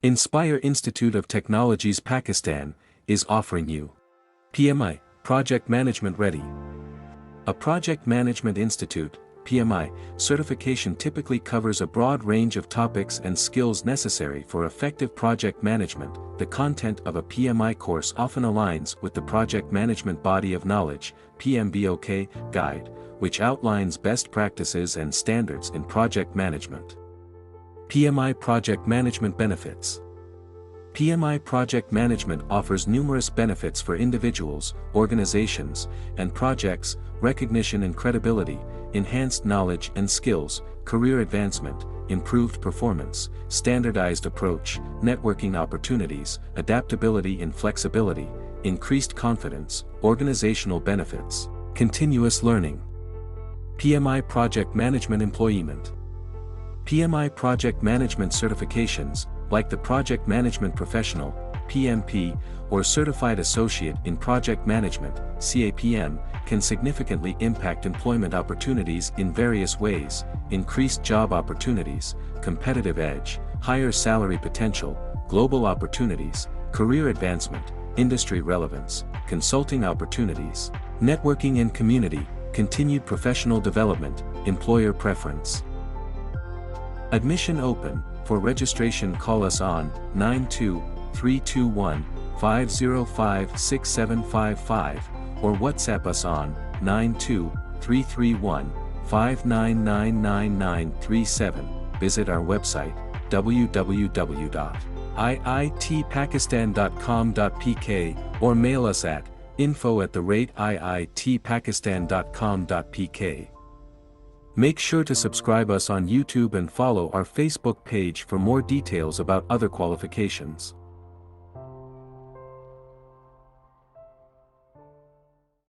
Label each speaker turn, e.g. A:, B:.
A: Inspire Institute of Technologies Pakistan is offering you PMI, Project Management Ready. A Project Management Institute, PMI, certification typically covers a broad range of topics and skills necessary for effective project management. The content of a PMI course often aligns with the Project Management Body of Knowledge, PMBOK, guide, which outlines best practices and standards in project management. PMI Project Management Benefits. PMI Project Management offers numerous benefits for individuals, organizations, and projects: recognition and credibility, enhanced knowledge and skills, career advancement, improved performance, standardized approach, networking opportunities, adaptability and flexibility, increased confidence, organizational benefits, continuous learning. PMI Project Management Employment. PMI Project Management certifications, like the Project Management Professional, PMP, or Certified Associate in Project Management, CAPM, can significantly impact employment opportunities in various ways: increased job opportunities, competitive edge, higher salary potential, global opportunities, career advancement, industry relevance, consulting opportunities, networking and community, continued professional development, employer preference. Admission open. For registration, call us on 92-321-505-6755 or WhatsApp us on 92-331-5999937. Visit our website www.iitpakistan.com.pk or mail us at info@iitpakistan.com.pk. Make sure to subscribe us on YouTube and follow our Facebook page for more details about other qualifications.